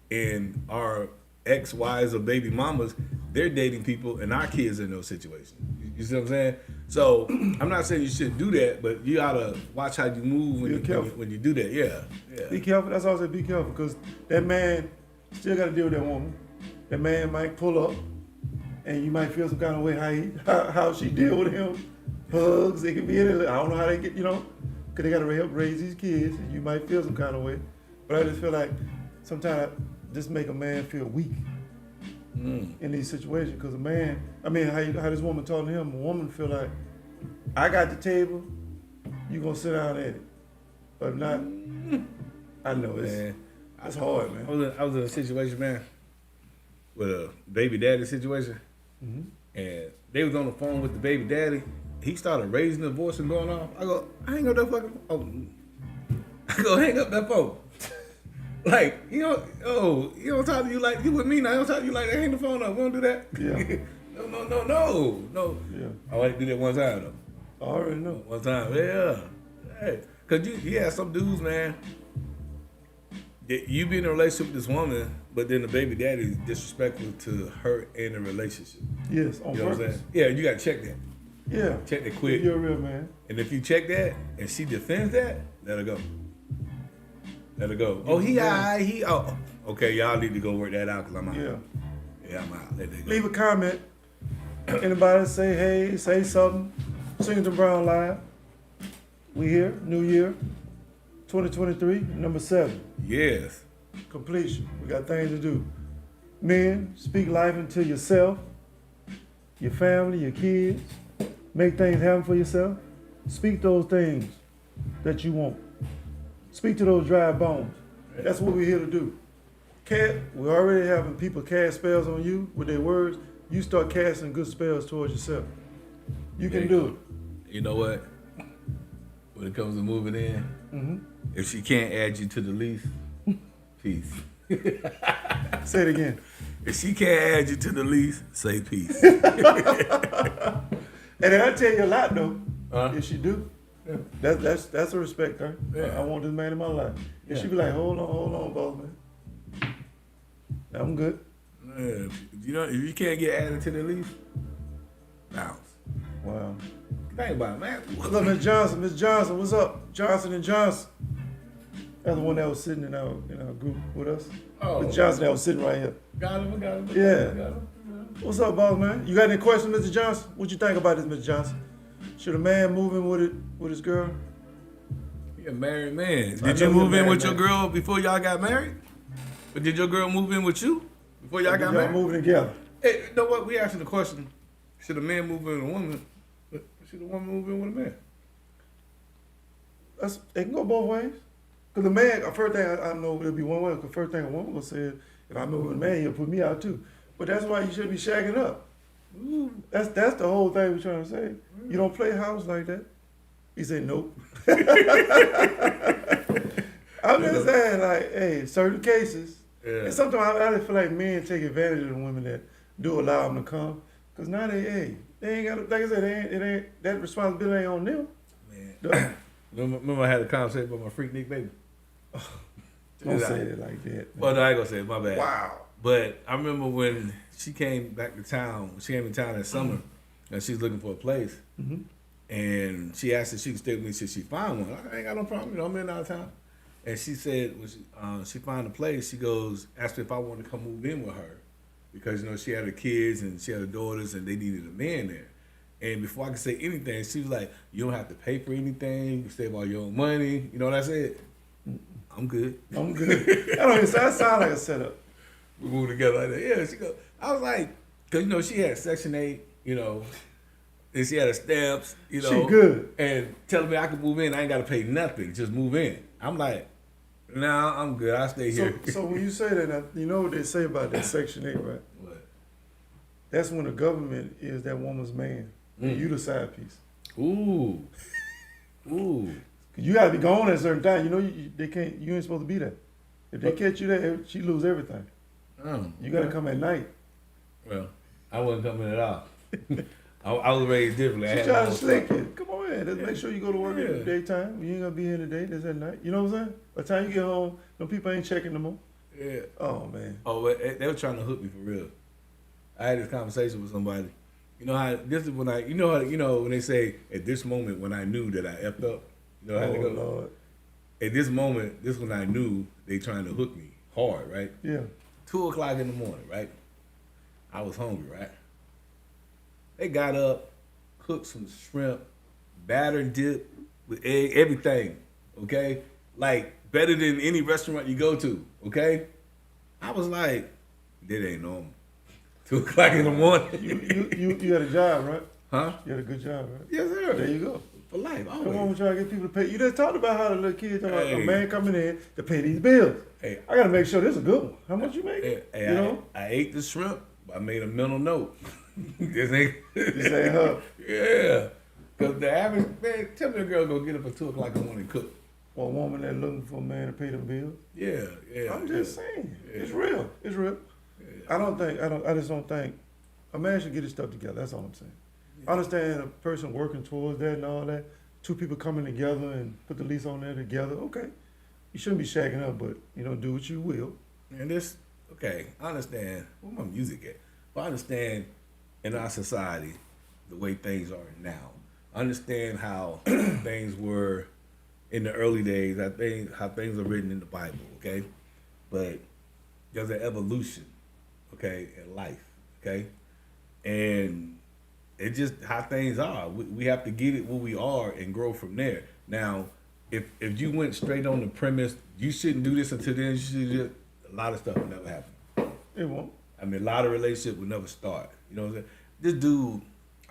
and our ex-wives or baby mamas, they're dating people and our kids are in those situations. You see what I'm saying? So I'm not saying you shouldn't do that, but you gotta watch how you move when you do that. Yeah. Be careful. That's all I said. Be careful, because that man still got to deal with that woman. That man might pull up, and you might feel some kind of way how she deal with him. Hugs. It can be anything. I don't know how they get, because they got to help raise these kids, and you might feel some kind of way. But I just feel like sometimes this make a man feel weak in these situations, because a man, I mean, how this woman talking to him, a woman feel like, I got the table, you gonna sit down at it. But if not, I know it's hard, man. I was in a situation, man, with a baby daddy situation, and they was on the phone with the baby daddy. He started raising the voice and going off. I go, hang up that fucking phone. I go, hang up that phone. Like, you don't talk to you like, you with me now, I don't talk to you like that, hang the phone up, we don't do that. Yeah. No. Yeah. I like to do that one time, though. I already know. One time, yeah. Hey, cause you have some dudes, man, you be in a relationship with this woman, but then the baby daddy is disrespectful to her in the relationship. Yes, on You know what I'm purpose. saying? Yeah, you gotta check that. Yeah. Check that quick. You're a real man. And if you check that and she defends that, let her go. Let her go. Oh, okay, y'all need to go work that out because I'm out. Yeah, I'm out. Let that go. Leave a comment. Anybody say hey, say something. SingletonBrownLive. We here, new year, 2023, number 7. Yes. Completion. We got things to do. Men, speak life into yourself, your family, your kids. Make things happen for yourself. Speak those things that you want. Speak to those dry bones. That's what we're here to do. We're already having people cast spells on you with their words. You start casting good spells towards yourself. You can do it. You know what? When it comes to moving in, if she can't add you to the lease, peace. Say it again. If she can't add you to the lease, say peace. And then I tell you a lot though. If she do, Yeah. that's a respect, huh? Yeah. I want this man in my life. And Yeah. she be like, hold on, boss man. I'm good. Yeah, if you can't get added to the lease, bounce. Wow. Think about it, man. What's up, Miss Johnson? Miss Johnson, what's up? Johnson and Johnson. That's the one that was sitting in our group with us. Oh. Miss Johnson that was sitting right here. Got him. Yeah. Got him. What's up, boss man? You got any questions, Mr. Johnson? What you think about this, Mr. Johnson? Should a man move in with his girl? You're a married man. I Did you know move you're in married, with your man. girl before y'all got married? Or did your girl move in with you before y'all got Y'all married? moving together. Hey, you know what? We asking the question: should a man move in with a woman? Should a woman move in with a man? It can go both ways. Cause the man, first thing I know it'll be one way. Cause first thing a woman gonna say is, if I know a man, he'll put me out too. But that's why you shouldn't be shagging up. That's the whole thing we're trying to say. You don't play house like that. He said nope. I'm just saying, like, hey, certain cases. Yeah. And sometimes I just feel like men take advantage of the women that do allow them to come. Cause now they ain't got, like I said, it ain't that responsibility ain't on them. Man. Remember I had a conversation with my freak Nick baby. Don't say it like that. Man. Well, no, I ain't gonna say it. My bad. Wow. But I remember when she came back to town. She came to town that summer, and she's looking for a place. Mm-hmm. And she asked if she could stay with me till she find one. I ain't got no problem. You know, I'm in out of town. And she said when she found a place, she goes asked me if I wanted to come move in with her because you know she had her kids and she had her daughters and they needed a man there. And before I could say anything, she was like, "You don't have to pay for anything. You can save all your own money." You know what I said? I'm good. I'm good. That sound like a setup. We moved together like that. Yeah, she go. I was like, because you know she had Section 8, you know, and she had her stamps, you know. She good. And telling me I could move in, I ain't got to pay nothing, just move in. I'm like, nah, I'm good. I'll stay here. So when you say that, you know what they say about that Section 8, right? What? That's when the government is that woman's man. And you the side piece. Ooh. You gotta be gone at a certain time. You know they can't. You ain't supposed to be there. If they catch you there, she lose everything. You gotta come at night. Well, I wasn't coming at all. I was raised differently. She's trying to slick it. Come on in. Let's make sure you go to work in the daytime. You ain't gonna be here today. That's at night. You know what I'm saying? By the time you get home, no people ain't checking no more. Yeah. Oh man. Oh, but they were trying to hook me for real. I had this conversation with somebody. You know how this is when when they say at this moment when I knew that I effed up. You know how they go. Lord. At this moment, this when I knew they trying to hook me hard, right? Yeah. 2:00 in the morning, right? I was hungry, right? They got up, cooked some shrimp, battered dip with egg, everything, okay? Like better than any restaurant you go to, okay? I was like, that ain't normal. 2:00 in the morning. You had a job, right? Huh? You had a good job, right? Yes, sir. There you go. For life, Come on, always. we're trying to get people to pay. You just talked about how the little kids, Hey. a man coming in to pay these bills. Hey. I gotta make sure this is a good one. How much you make? Hey, You know? I ate the shrimp. I made a mental note. This ain't. This ain't her. Yeah. Because the average, man, tell me a girl go get up at 2:00 in the morning and cook. Or a woman that looking for a man to pay them bills. Yeah. I'm just saying. Yeah. It's real. It's real. I just don't think a man should get his stuff together. That's all I'm saying. I understand a person working towards that and all that. Two people coming together and put the lease on there together. Okay. You shouldn't be shagging up, but do what you will. And this, okay, I understand where my music at. But I understand in our society the way things are now. I understand how things were in the early days. I think how things are written in the Bible, okay? But there's an evolution, okay, in life, okay? And it's just how things are. We have to get it where we are and grow from there. Now, if you went straight on the premise, you shouldn't do this until then, you should do this, a lot of stuff will never happen. It won't. I mean, a lot of relationships will never start. You know what I'm saying? This dude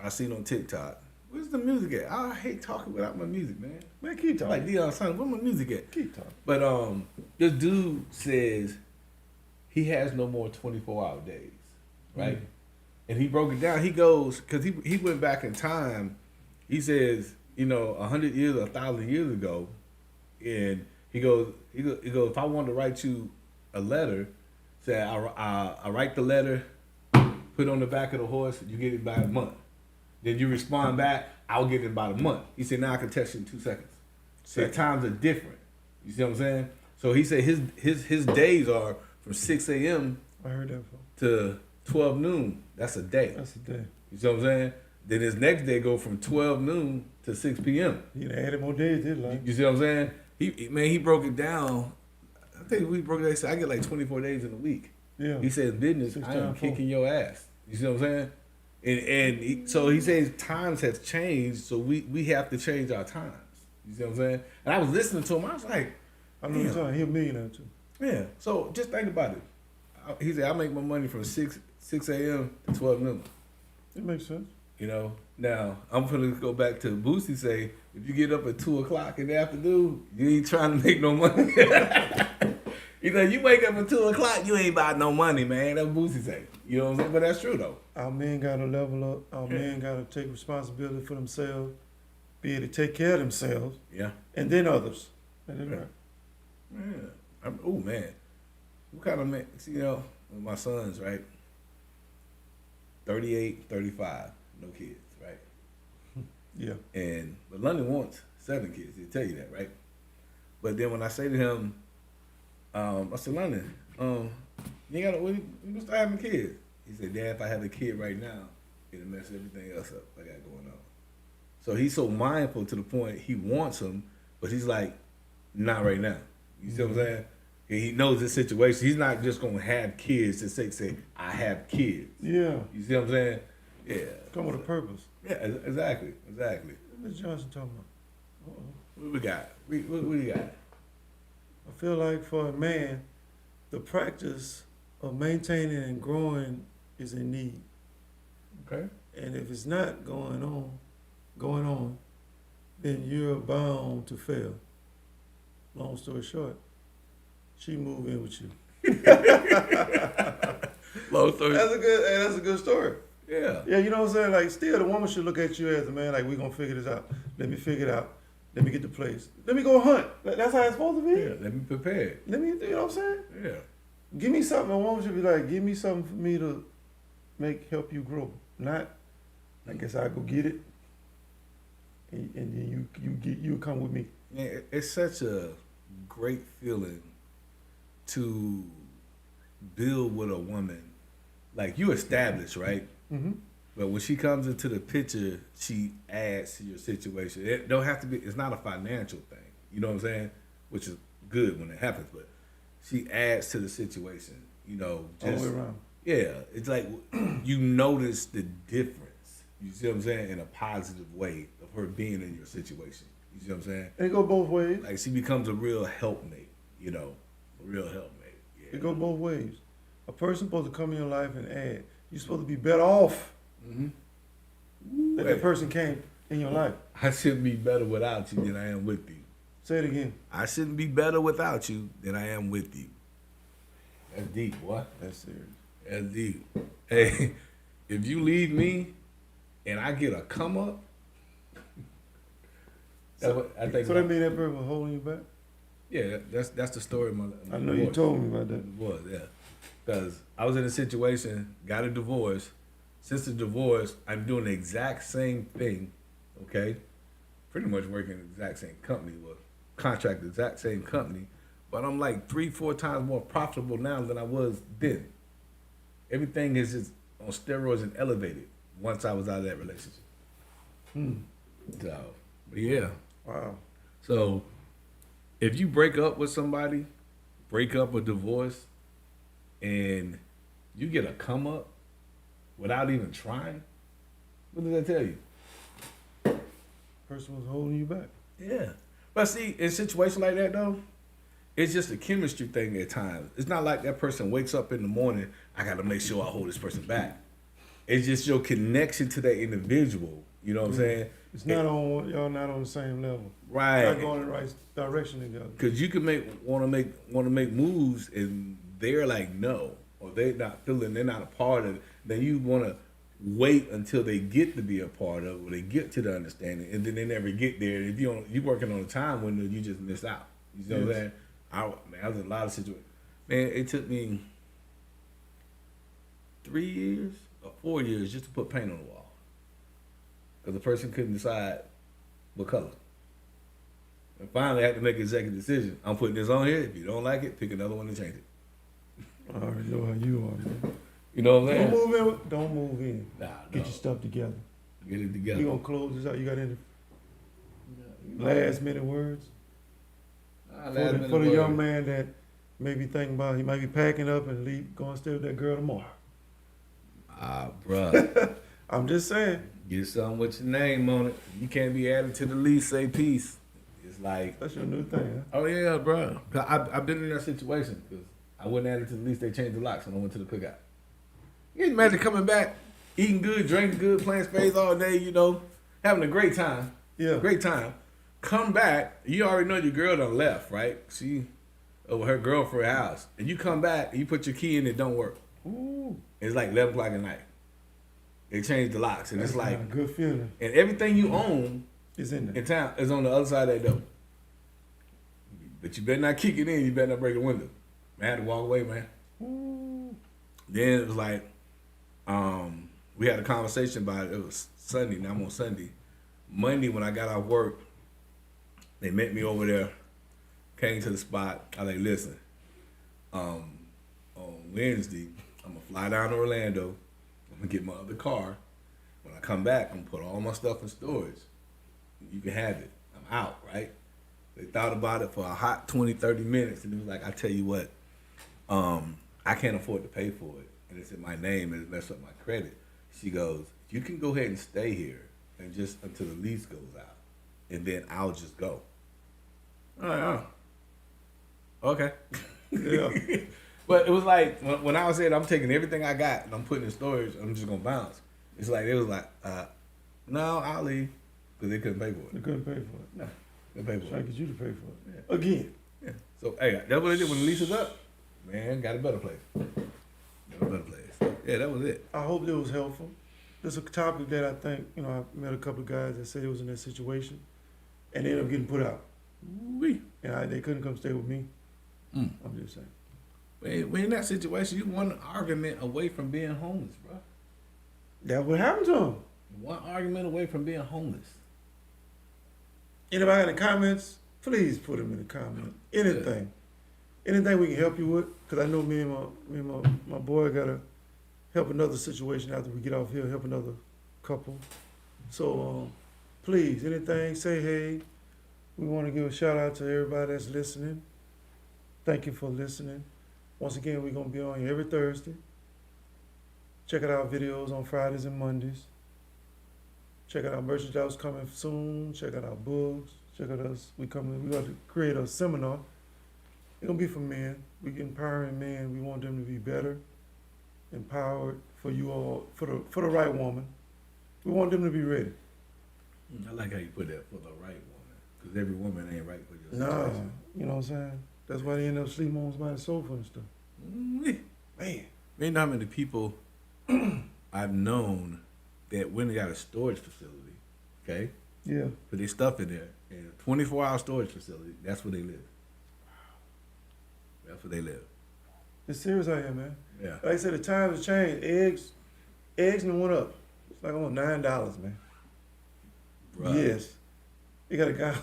I seen on TikTok, where's the music at? I hate talking without my music, man. Man, keep talking. Like Deion Sanders, where my music at? Keep talking. But this dude says he has no more 24-hour days, right? Mm. And he broke it down. He goes, because he went back in time. He says, 100 years, 1,000 years ago, and he goes, if I wanted to write you a letter, say I write the letter, put it on the back of the horse, you get it by a month. Then you respond back, I'll get it in about a month. He said, now I can text you in 2 seconds. So times are different. You see what I'm saying? So he said his days are from 6 a.m. I heard that before. to 12 noon. That's a day. That's the day. You see what I'm saying? Then his next day go from 12 noon to 6 p.m. He done added more days, did like. You see what I'm saying? He broke it down. I think we broke it down. He said, I get like 24 days in a week. Yeah. He says, business, I am kicking your ass. You see what I'm saying? So he says times has changed, so we have to change our times. You see what I'm saying? And I was listening to him. I was like, I know you're talking. He a millionaire too. yeah. So just think about it. He said, I make my money from 6 a.m. to 12 noon. It makes sense. You know. Now I'm gonna go back to Boosie say, if you get up at 2:00 in the afternoon, you ain't trying to make no money. You know, you wake up at 2:00, you ain't about no money, man. That's what Boosie say. You know what I'm saying? But that's true though. Our men gotta level up. Our men gotta take responsibility for themselves, be able to take care of themselves, Yeah. and then others. And then right. Yeah. Oh man. What kind of man? See, you know, with my sons, right? 38, 35, no kids, right? Yeah. But London wants 7 kids. He'll tell you that, right? But then when I say to him, I said, London, you gonna start having kids? He said, Dad, if I have a kid right now, it'll mess everything else up I got going on. So he's so mindful to the point he wants them, but he's like, not right now. You see what I'm saying? And he knows the situation. He's not just gonna have kids to say, I have kids. Yeah. You see what I'm saying? Yeah. Come with a purpose. Yeah, exactly. What Johnson talking about? What we got? What do you got? I feel like for a man, the practice of maintaining and growing is a need. Okay. And if it's not going on, then you're bound to fail. Long story short, she moved in with you. Long story. That's a good story. Yeah. Yeah, you know what I'm saying? Like, still, the woman should look at you as a man, like, we're going to figure this out. Let me figure it out. Let me get the place. Let me go hunt. That's how it's supposed to be. Yeah, let me prepare. You know what I'm saying? Yeah. Give me something. A woman should be like, give me something for me to help you grow. Not, I guess I'll go get it. And then you come with me. Yeah, it's such a great feeling to build with a woman. Like, you established, right? Mm-hmm. But when she comes into the picture, she adds to your situation. It don't have to be, it's not a financial thing. You know what I'm saying? Which is good when it happens, but she adds to the situation, you know. All the way around. Yeah, it's like you notice the difference. You see what I'm saying? In a positive way of her being in your situation. You see what I'm saying? And it go both ways. Like, she becomes a real helpmate, you know, a real helpmate. Yeah. It go both ways. A person supposed to come in your life and add. You're supposed to be better off that that person came in your life. I shouldn't be better without you than I am with you. Say it again. I shouldn't be better without you than I am with you. That's deep, boy. That's serious. That's deep. Hey, if you leave me and I get a come up, that's what I think. So that mean that person was holding you back? Yeah, that's the story of my I know you divorce. told me about that. It was, yeah. Because I was in a situation, got a divorce. Since the divorce, I'm doing the exact same thing, okay? Pretty much working in the exact same company, well, contract the exact same company, but I'm like 3-4 times more profitable now than I was then. Everything is just on steroids and elevated once I was out of that relationship. So, but yeah. Wow. So, if you break up with somebody, break up or divorce, and you get a come up without even trying, what does that tell you? Person was holding you back. Yeah. But see, in situations like that though, it's just a chemistry thing at times. It's not like that person wakes up in the morning, I gotta make sure I hold this person back. It's just your connection to that individual. You know what I'm saying? It's not on, y'all not on the same level. Right. Not going in the right direction together. Because you can want to make moves and they're like no, or they're not a part of it. Then you want to wait until they get to be a part of it, or they get to the understanding, and then they never get there. If you're working on a time window, you just miss out. You know what I'm saying? I was in a lot of situations. Man, it took me 3 years or 4 years just to put paint on the wall, because the person couldn't decide what color. And finally, I had to make an executive decision. I'm putting this on here. If you don't like it, pick another one and change it. I already know how you are, man. You know what I'm saying? Don't move in. Nah, Get your stuff together. Get it together. We gonna close this out. You got any last minute words? For the young man that may be thinking about, he might be packing up and going to stay with that girl tomorrow. Bruh. I'm just saying. Get something with your name on it. You can't be added to the lease, say peace. It's like, That's your new thing, huh? oh yeah, bro. I've been in that situation because I wasn't added to the lease. They changed the locks when I went to the cookout. You can imagine coming back eating good, drinking good, playing spades all day, you know, having a great time. Yeah. Great time. Come back, you already know your girl done left, right? She over her girlfriend's house. And you come back and you put your key in, it don't work. Ooh. It's like 11 o'clock at night. They changed the locks. And That's it's like, a good feeling. and everything you own It's in there. in town is on the other side of that door. But you better not kick it in, you better not break the window. I had to walk away, man. Ooh. Then it was like, we had a conversation about it. It was Sunday, now I'm on Sunday. Monday when I got off work, they met me over there, came to the spot. I like, listen, on Wednesday, I'm gonna fly down to Orlando. I'm gonna get my other car. When I come back, I'm gonna put all my stuff in storage. You can have it. I'm out, right? They thought about it for a hot 20, 30 minutes, and it was like, I tell you what, I can't afford to pay for it. And it's in my name, and it messed up my credit. She goes, you can go ahead and stay here and just until the lease goes out, and then I'll just go. I'm like, oh, okay. Yeah. But it was like, when I was saying I'm taking everything I got and I'm putting in storage, I'm just gonna bounce. It's like, it was like, no, I'll leave. Because they couldn't pay for They it. couldn't pay for it. No. They pay for Trying it. to get you to pay for it. Again. Yeah. So, hey, that's what they did when the lease was up. Man, got a better place. Got a better place. Yeah, that was it. I hope it was helpful. It's a topic that I think, you know, I met a couple of guys that said it was in that situation and they ended up getting put out. Wee. And they couldn't come stay with me. Mm. I'm just saying. When in that situation, you one argument away from being homeless, bro. That's what happened to him. One argument away from being homeless. Anybody got any comments? Please put them in the comments. Anything. Anything we can help you with. Because I know me and my boy got to help another situation after we get off here, help another couple. So please, anything, say hey. We want to give a shout out to everybody that's listening. Thank you for listening. Once again, we're going to be on here every Thursday. Check out our videos on Fridays and Mondays. Check out our merchandise coming soon. Check out our books. Check out us. We got to create a seminar. It's going to be for men. We empowering men. We want them to be better, empowered for you all, for the right woman. We want them to be ready. I like how you put that, for the right woman. Because every woman ain't right for your Nah, situation. you know what I'm saying? That's why they end up sleeping on somebody's sofa and stuff. Man. You know how many people I've known that when they got a storage facility, okay? Yeah. Put their stuff in there. And a 24-hour storage facility, that's where they live. That's where they live. It's serious out here, man. Yeah. Like I said, the times have changed. Eggs done went up. It's like almost $9, man. Right. Yes. You got a guy.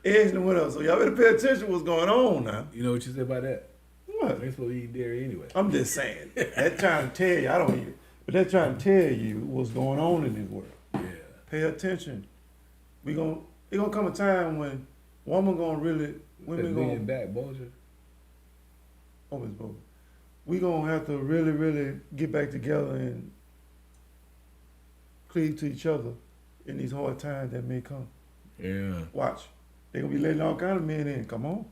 Eggs done went up. So y'all better pay attention to what's going on now. You know what you said about that? What? They're supposed to eat dairy anyway. I'm just saying. They're trying to tell you. I don't eat it. But they're trying to tell you what's going on in this world. Yeah. Pay attention. It's gonna come a time when women gonna really, women Lean gonna, back, Bulger. oh, Miss Bo, we gonna have to really, really get back together and cleave to each other in these hard times that may come. Yeah. Watch. They're gonna be letting all kind of men in. Come on.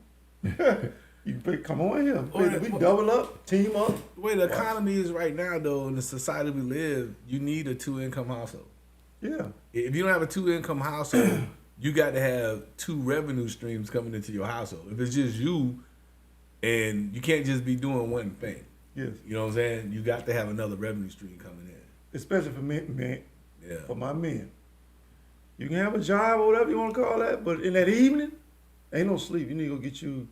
Come on here. We double up, team up. The way the economy is right now, though, in the society we live, you need a 2-income household. Yeah. If you don't have a 2-income household, you got to have 2 revenue streams coming into your household. If it's just you, and you can't just be doing one thing. Yes. You know what I'm saying? You got to have another revenue stream coming in. Especially for men, Yeah. for my men. You can have a job or whatever you want to call that, but in that evening, ain't no sleep. You need to go get you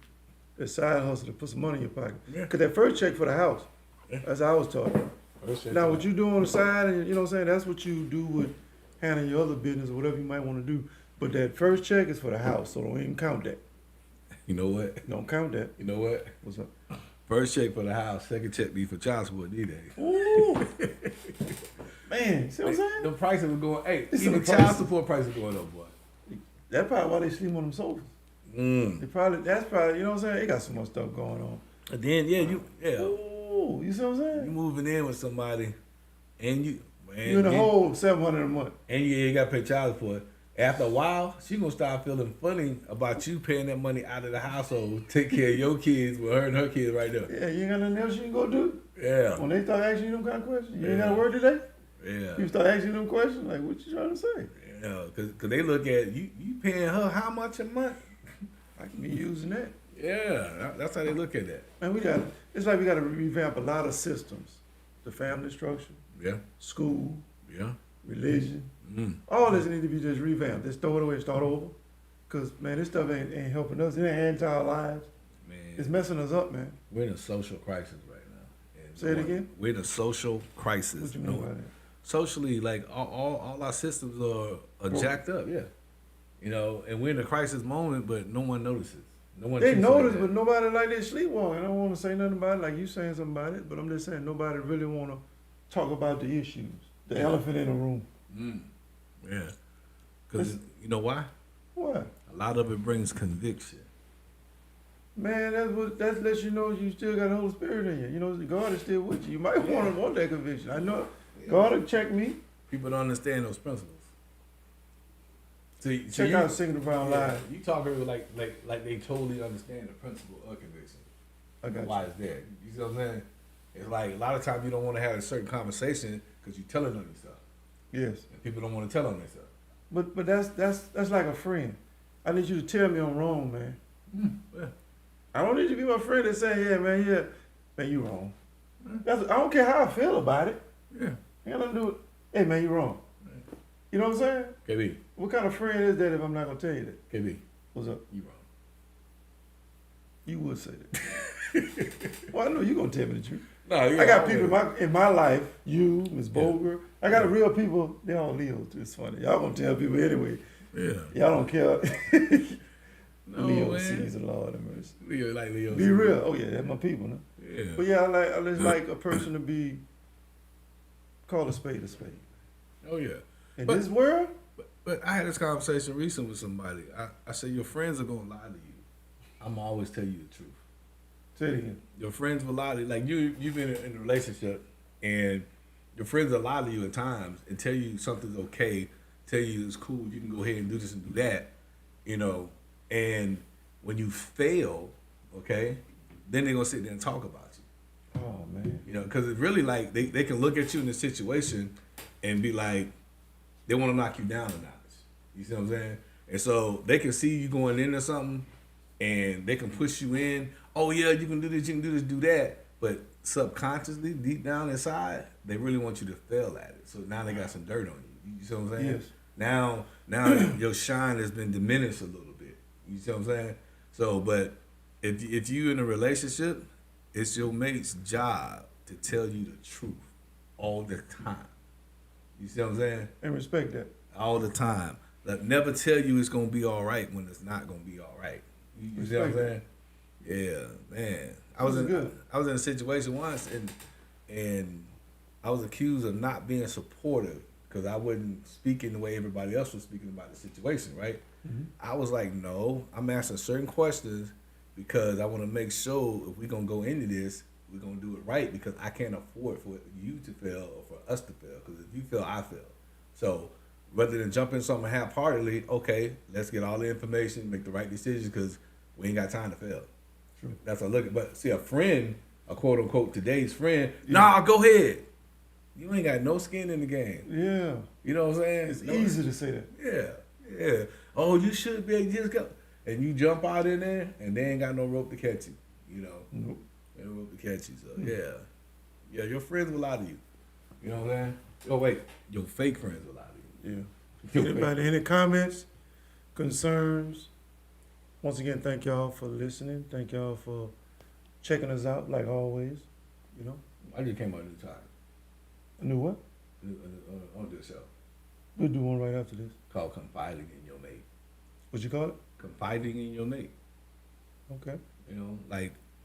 a side hustle to put some money in your pocket. Yeah. Cause that first check for the house, that's how I was taught. Now what you do on the side, and you know what I'm saying, that's what you do with handling your other business or whatever you might want to do. But that first check is for the house, so don't even count that. You know what? Don't count that. You know what? What's up? First check for the house, second check be for child support these days. Ooh. Man, see what I'm saying? The prices are going, hey, It's even the child prices. support prices going up, boy. That's probably why they sleep on them sofas. That's probably, you know what I'm saying? They got so much stuff going on. And then, Ooh, you see what I'm you saying? moving in with somebody, and you You in the hole $700 a month. and you got to pay child support. After a while, she gonna start feeling funny about you paying that money out of the household, take care of your kids with her and her kids right there. Yeah, you ain't got nothing else you can go do? Yeah, When they start asking you them kind of questions, you ain't got to work today? Yeah. You start asking them questions, like, what you trying to say? Yeah, because they look at you paying her how much a month? I can be using that. Yeah, that's how they look at that. Man, it's like we got to revamp a lot of systems. The family structure, Yeah, school, yeah. religion. All this need to be just revamped. Just throw it away and start over. Because, man, this stuff ain't helping us. It ain't adding to our lives. Man, It's messing us up, man. we're in a social crisis right now. And Say it again? We're in a social crisis. What you mean by that? Socially, like all our systems are jacked up. Yeah, and we're in a crisis moment, but no one notices. No one. They treats it notice, like but that. nobody like they sleepwalking. I don't want to say nothing about it, like you saying something about it, but I'm just saying nobody really want to talk about the issues, the elephant in the room. Yeah, because you know why? What? A lot of it brings conviction. Man, that lets you know you still got the Holy Spirit in you. You know, God is still with you. You might want that conviction. I know God will check me. People don't understand those principles. See, Check out Singleton-Brown Live. You talk over like they totally understand the principle of conviction. I got Why it's there. You see what I'm saying? It's like a lot of times you don't want to have a certain conversation because you're telling them stuff. Yes. And people don't want to tell them stuff. But that's like a friend. I need you to tell me I'm wrong, man. Yeah. I don't need you to be my friend and say, yeah, man, you wrong. I don't care how I feel about it. Yeah. I got nothing to do with, hey, man, you wrong. You know what I'm saying? KB. What kind of friend is that if I'm not going to tell you that? KB. What's up? You wrong. You would say that. Well, I know you're going to tell me the truth. No, I got people in my life, you, Ms. Boger. I got real people, they all Leos too. It's funny. Y'all going to tell people anyway. Yeah. Y'all don't care. No, Leo man. season, Lord have mercy. Leo like Leo. Be real. Oh, yeah, that's my people. No? Yeah. But yeah, I just like a person to be, call a spade a spade. Oh yeah. In But- this world, But I had this conversation recently with somebody. I said your friends are gonna lie to you. I'm always tell you the truth. say it again. Your friends will lie to you. Like you've been in a relationship and your friends will lie to you at times and tell you something's okay, tell you it's cool, you can go ahead and do this and do that, and when you fail, okay, then they're gonna sit there and talk about you. Oh, man. Because it's really like they can look at you in this situation and be like, they want to knock you down a notch. You see what I'm saying? And so they can see you going into something and they can push you in. Oh, yeah, you can do this, you can do this, do that. But subconsciously, deep down inside, they really want you to fail at it. So now they got some dirt on you. You see what I'm saying? Yes. Now your shine has been diminished a little bit. You see what I'm saying? So, but if you in a relationship, it's your mate's job to tell you the truth all the time. You see what I'm saying? And respect that. All the time. Like, never tell you it's gonna be all right when it's not gonna be all right. You see what I'm saying? Yeah, man. I was in a situation once and I was accused of not being supportive because I wasn't speaking the way everybody else was speaking about the situation, right? Mm-hmm. I was like, no, I'm asking certain questions because I want to make sure if we're gonna go into this, we're gonna do it right because I can't afford for you to fail or for us to fail. Because if you fail, I fail. So rather than jump in something half-heartedly, okay, let's get all the information, make the right decisions because we ain't got time to fail. True. That's what I look at. But see, a friend, a quote unquote today's friend, nah, go ahead. You ain't got no skin in the game. Yeah. You know what I'm saying? It's easy to say that. Yeah. Oh, you should be able to just go. And you jump out in there, and they ain't got no rope to catch you. Nope. They ain't no rope to catch you. So, yeah, your friends will lie to you. You know what I'm saying? Oh, wait, your fake friends will lie to you. Yeah. Anybody, any comments, concerns? Once again, thank y'all for listening. Thank y'all for checking us out, like always. I just came out with a new title I knew what? on this show We'll do one right after this. called Confiding in Your Mate. What you call it? Confiding in your mate. Okay.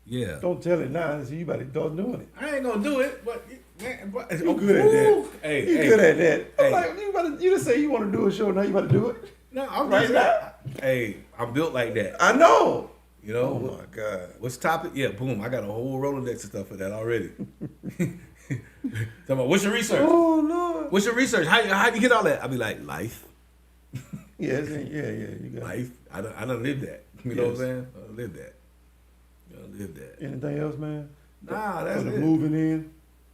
Yeah. Don't tell it now. So you better start doing it. I ain't gonna do it, but man, You good at that. Hey, You good at that. I'm Hey. like, you just say you want to do a show, now you better do it. No, I'm Right just now. Hey, I'm built like that. I know. You know. Oh my God. What's the topic? Yeah, boom. I got a whole Rolodex of stuff for that already. Talking about, what's your research? Oh Lord. What's your research? How you get all that? I'll be like, life. Yeah, you got it. Life. I don't live that. You know what I'm Yes. saying? I don't live that. I don't live that. Anything else, man? Nah, For that's the it. moving in.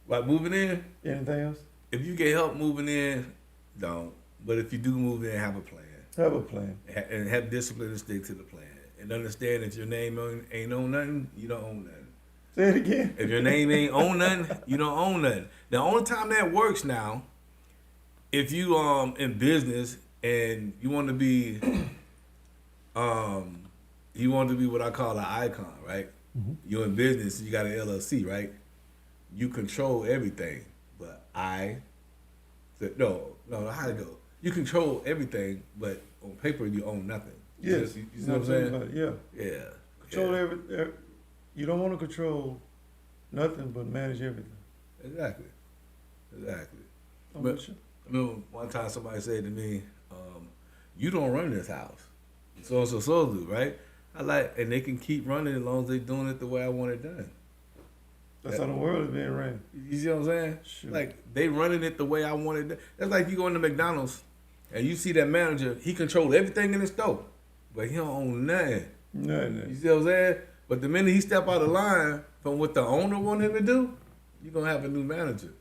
Like moving in? Anything else? if you get help moving in, don't. But if you do move in, have a plan. Have a plan. And have discipline and stick to the plan. And understand that your name ain't on nothing, you don't own nothing. Say it again. If your name ain't on nothing, you don't own nothing. The only time that works now, if you in business and you want to be what I call an icon, right? Mm-hmm. You're in business, you got an LLC, right? You control everything. But I said no, how to go? You control everything, but on paper you own nothing. Yes. You see what I'm saying? Yeah. Yeah. Control everything. You don't want to control nothing but manage everything. Exactly. I'm But with you. I remember one time somebody said to me, "You don't run this house, so do, right?" And they can keep running as long as they're doing it the way I want it done. That's how the world is being ran. You see what I'm saying? Sure. Like they running it the way I want it done. That's like you go into McDonald's and you see that manager, he controls everything in the store, but he don't own nothing. Nothing. You see what I'm saying? But the minute he step out of line from what the owner want him to do, you're gonna have a new manager.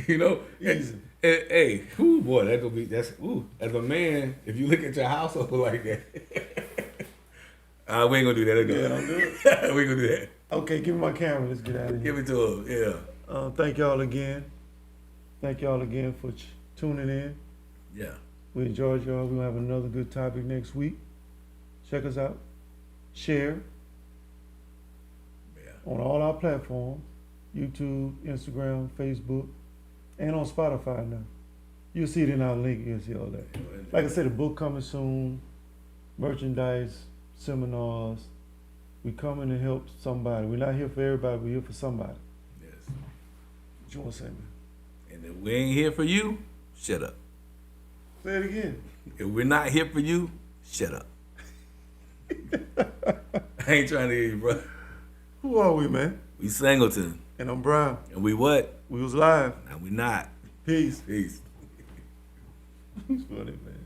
You know? Easy. And, hey, whoo, boy, as a man, if you look at your household like that, we ain't gonna do that again. Yeah, don't do it. We ain't gonna do that. Okay, give me my camera. Let's get out of here. Give it to him, yeah. Thank y'all again. Thank y'all again for tuning in. Yeah. We enjoyed y'all. We'll have another good topic next week. Check us out. Share Yeah. on all our platforms. YouTube, Instagram, Facebook, and on Spotify now. You'll see it in our link. You'll see all that. Like I said, the book coming soon. Merchandise, seminars. We coming to help somebody. We're not here for everybody. We're here for somebody. Yes. What you want to say, man? And if we ain't here for you, shut up. Say it again. If we're not here for you, shut up. I ain't trying to hear you, bro. Who are we, man? We Singleton. And I'm Brown. And we what? We was live. Now we not. Peace. Peace. It's funny, man.